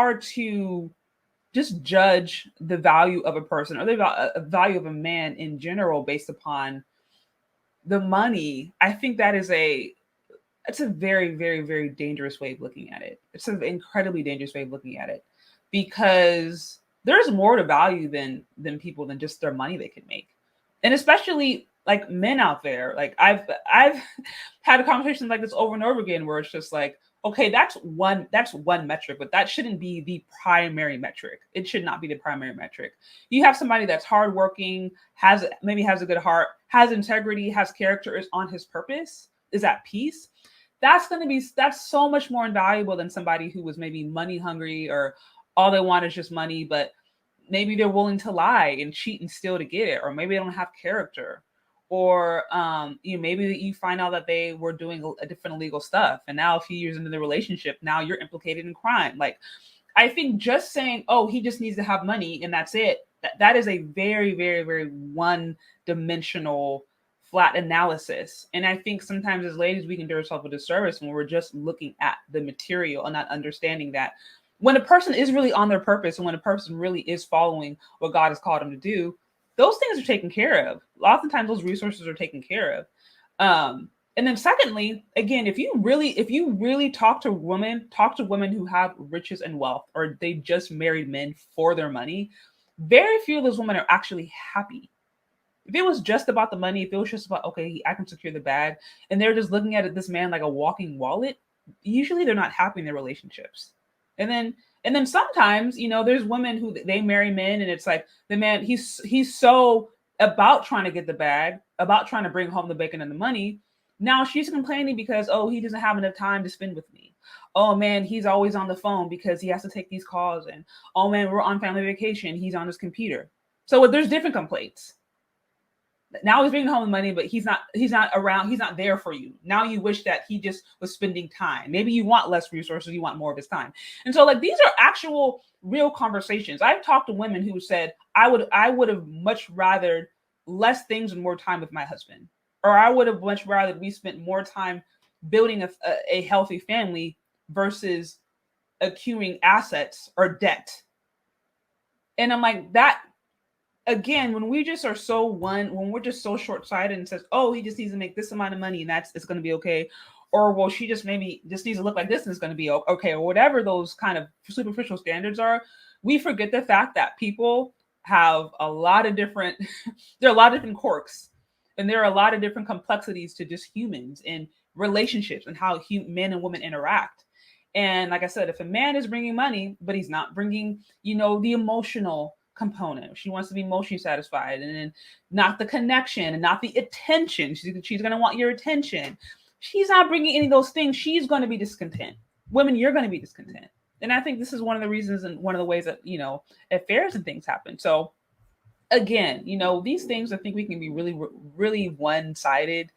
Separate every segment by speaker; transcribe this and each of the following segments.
Speaker 1: hard to just judge the value of a person or the value of a man in general based upon the money. I think that is it's a very, very, very dangerous way of looking at it. It's an incredibly dangerous way of looking at it because there's more to value than people than just their money they can make. And especially like men out there, like I've had conversations like this over and over again where it's just like, okay, that's one metric, but that shouldn't be the primary metric. It should not be the primary metric. You have somebody that's hardworking, maybe has a good heart, has integrity, has character, is on his purpose, is at peace. That's so much more invaluable than somebody who was maybe money hungry or all they want is just money, but maybe they're willing to lie and cheat and steal to get it, or maybe they don't have character, or maybe you find out that they were doing a different illegal stuff, and now a few years into the relationship, now you're implicated in crime. Like, I think just saying, "Oh, he just needs to have money and that's it," that is a very, very, very one-dimensional, flat analysis. And I think sometimes as ladies, we can do ourselves a disservice when we're just looking at the material and not understanding that when a person is really on their purpose and when a person really is following what God has called them to do, those things are taken care of. Oftentimes those resources are taken care of. And then secondly, again, if you really talk to women who have riches and wealth, or they just married men for their money, very few of those women are actually happy. If it was just about the money, if it was just about, okay, I can secure the bag, and they're just looking at this man like a walking wallet, usually they're not happy in their relationships. And then sometimes, there's women who they marry men and it's like the man, he's so about trying to get the bag, about trying to bring home the bacon and the money. Now she's complaining because, oh, he doesn't have enough time to spend with me. Oh man, he's always on the phone because he has to take these calls. And oh man, we're on family vacation, he's on his computer. So there's different complaints. Now he's bringing home the money, but he's not around. He's not there for you. Now you wish that he just was spending time. Maybe you want less resources. You want more of his time. And so like, these are actual real conversations. I've talked to women who said, I would have much rather less things and more time with my husband, or I would have much rather we spent more time building a healthy family versus accumulating assets or debt. And I'm like, that, again, when we just are when we're just so short-sighted and says, oh, he just needs to make this amount of money and it's going to be okay. Or, well, she just maybe just needs to look like this and it's going to be okay. Or whatever those kind of superficial standards are. We forget the fact that people have a lot of different, there are a lot of different quirks, and there are a lot of different complexities to just humans and relationships and how men and women interact. And like I said, if a man is bringing money, but he's not bringing, the emotional component, she wants to be emotionally satisfied, and then not the connection and not the attention. She's going to want your attention. She's not bringing any of those things. She's going to be discontent. Women, you're going to be discontent. And I think this is one of the reasons and one of the ways that, affairs and things happen. So again, these things, I think we can be really, really one-sided,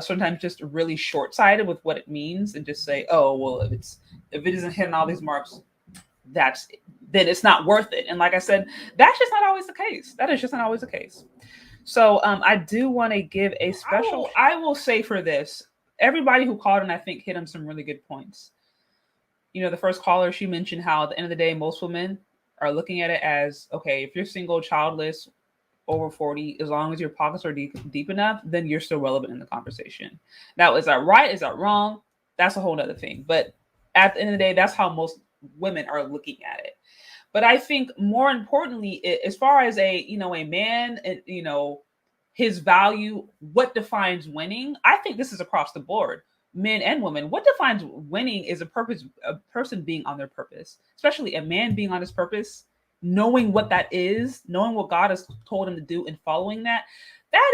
Speaker 1: sometimes just really short-sighted with what it means, and just say, oh, well, if it isn't hitting all these marks, then it's not worth it. And like I said, that's just not always the case. That is just not always the case. So I do want to give a special, I will say for this, everybody who called and I think hit on some really good points. The first caller, she mentioned how at the end of the day, most women are looking at it as, okay, if you're single, childless, over 40, as long as your pockets are deep enough, then you're still relevant in the conversation. Now, is that right? Is that wrong? That's a whole other thing. But at the end of the day, that's how most women are looking at it. But I think more importantly, as far as a man, his value, what defines winning, I think this is across the board, men and women. What defines winning is a person being on their purpose, especially a man being on his purpose, knowing what that is, knowing what God has told him to do and following that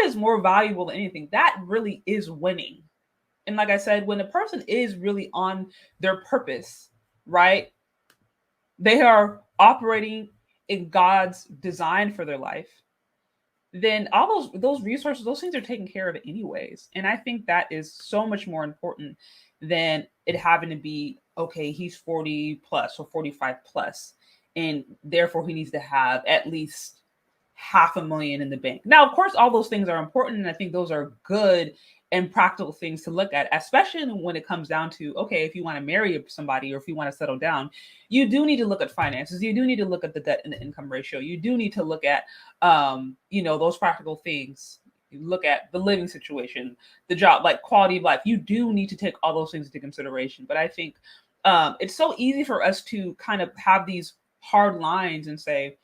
Speaker 1: is more valuable than anything. That really is winning. And like I said, when a person is really on their purpose, right, they are operating in God's design for their life, then all those resources, those things are taken care of anyways. And I think that is so much more important than it having to be, okay, he's 40 plus or 45 plus, and therefore he needs to have at least $500,000 in the bank. Now, of course, all those things are important, and I think those are good and practical things to look at, especially when it comes down to, okay, if you want to marry somebody or if you want to settle down, you do need to look at finances. You do need to look at the debt and the income ratio. You do need to look at, those practical things. You look at the living situation, the job, like quality of life. You do need to take all those things into consideration. But I think it's so easy for us to kind of have these hard lines and say,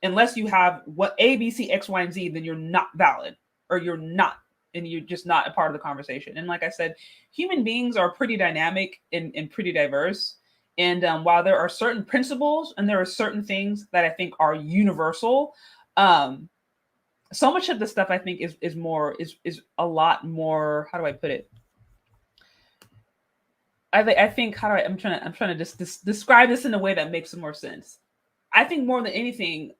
Speaker 1: unless you have what A, B, C, X, Y, and Z, then you're not valid, or you're not, and you're just not a part of the conversation. And like I said, human beings are pretty dynamic and pretty diverse. And while there are certain principles and there are certain things that I think are universal, so much of the stuff I think is a lot more. How do I put it? I think how do I'm trying to just describe this in a way that makes more sense. I think more than anything,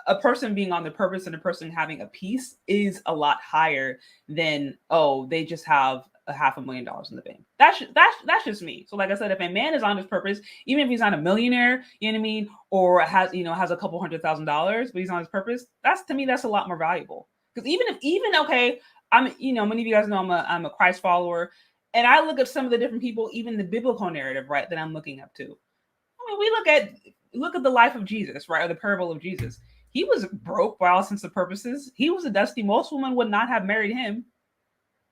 Speaker 1: a person being on their purpose and a person having a peace is a lot higher than, oh, they just have a $500,000 in the bank. That's just me. So like I said, if a man is on his purpose, even if he's not a millionaire, you know what I mean, or has a couple $100,000, but he's on his purpose, that's, to me, that's a lot more valuable. Because even okay, I'm, many of you guys know I'm a Christ follower, and I look at some of the different people, even the biblical narrative, right, that I'm looking up to. I mean, we look at the life of Jesus, right, or the parable of Jesus. He was broke by all sense of purposes. He was a dusty. Most women would not have married him.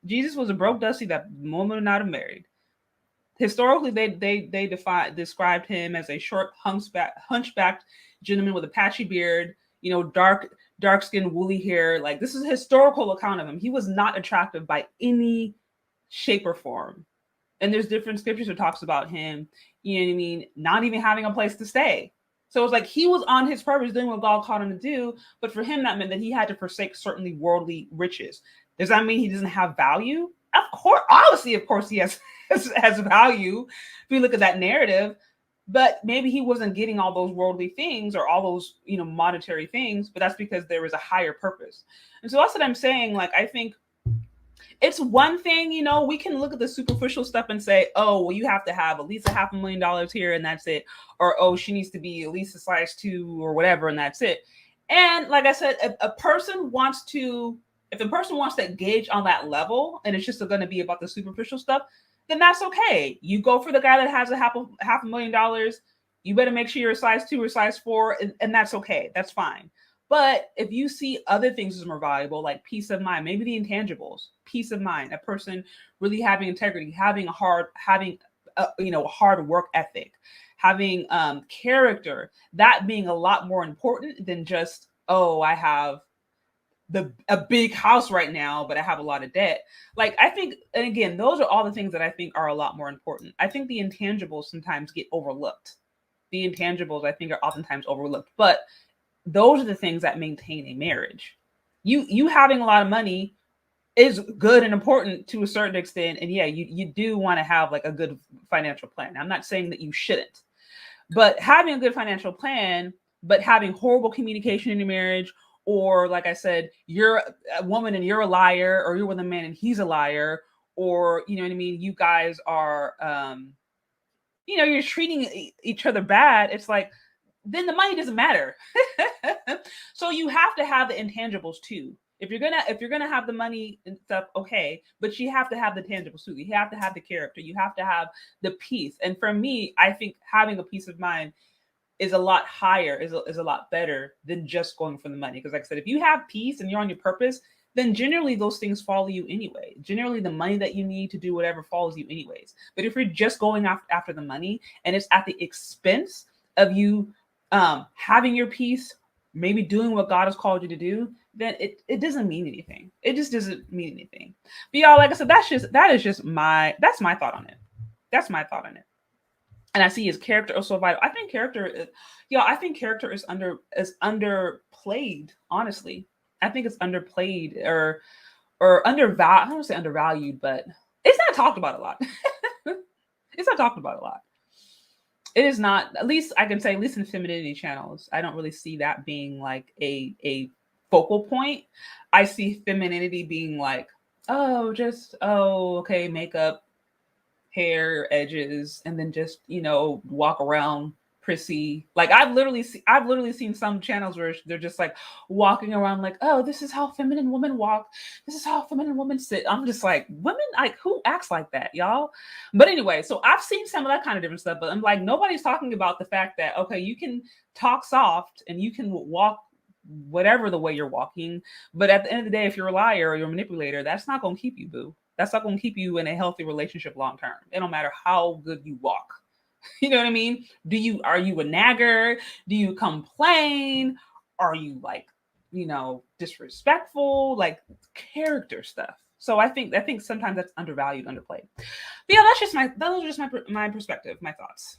Speaker 1: Jesus was a broke dusty that women would not have married. Historically, they described him as a short, hunchbacked gentleman with a patchy beard, dark skin, woolly hair. Like, this is a historical account of him. He was not attractive by any shape or form. And there's different scriptures that talks about him, you know what I mean, not even having a place to stay. So it's like he was on his purpose, doing what God called him to do. But for him, that meant that he had to forsake certainly worldly riches. Does that mean he doesn't have value? Of course, obviously, of course, he has value. If we look at that narrative, but maybe he wasn't getting all those worldly things or all those, monetary things. But that's because there was a higher purpose. And so that's what I'm saying. Like, I think it's one thing, we can look at the superficial stuff and say, oh, well, you have to have at least $500,000 here and that's it. Or, oh, she needs to be at least a size 2 or whatever, and that's it. And like I said, if a person wants to engage on that level and it's just going to be about the superficial stuff, then that's okay. You go for the guy that has a $500,000. You better make sure you're a size 2 or size 4, and that's okay. That's fine. But if you see other things as more valuable, like peace of mind, maybe the intangibles, peace of mind, a person really having integrity, having a hard work ethic, having character, that being a lot more important than just, oh, I have a big house right now, but I have a lot of debt. Like, I think, and again, those are all the things that I think are a lot more important. I think the intangibles sometimes get overlooked. The intangibles, I think, are oftentimes overlooked, but those are the things that maintain a marriage. You having a lot of money is good and important to a certain extent. And yeah, you do want to have like a good financial plan. I'm not saying that you shouldn't, but having a good financial plan, but having horrible communication in your marriage, or like I said, you're a woman and you're a liar, or you're with a man and he's a liar, or, you know what I mean? You guys are, you're treating each other bad. It's like, then the money doesn't matter. So you have to have the intangibles too. If you're gonna have the money and stuff, okay, but you have to have the tangibles too. You have to have the character. You have to have the peace. And for me, I think having a peace of mind is a lot higher, is a lot better than just going for the money. Because like I said, if you have peace and you're on your purpose, then generally those things follow you anyway. Generally, the money that you need to do whatever follows you anyways. But if you're just going after the money and it's at the expense of you having your peace, maybe doing what God has called you to do, then it doesn't mean anything. It just doesn't mean anything. But y'all, like I said, that's my thought on it. That's my thought on it. And I see his character also vital. I think character is underplayed. Honestly, I think it's underplayed or undervalued. I don't want to say undervalued, but it's not talked about a lot. It's not talked about a lot. It is not, at least I can say, at least in femininity channels, I don't really see that being like a focal point. I see femininity being like, okay, makeup, hair, edges, and then just, walk around prissy. Like I've literally seen some channels where they're just like walking around like, oh, this is how feminine women walk. This is how feminine women sit. I'm just like, women, like who acts like that, y'all? But anyway, so I've seen some of that kind of different stuff, but I'm like, nobody's talking about the fact that, okay, you can talk soft and you can walk whatever the way you're walking. But at the end of the day, if you're a liar or you're a manipulator, that's not going to keep you, boo. That's not going to keep you in a healthy relationship long term. It don't matter how good you walk. You know what I mean? Are you a nagger? Do you complain? Are you like, disrespectful? Like character stuff. So I think sometimes that's undervalued, underplayed. But yeah, those are just my perspective, my thoughts.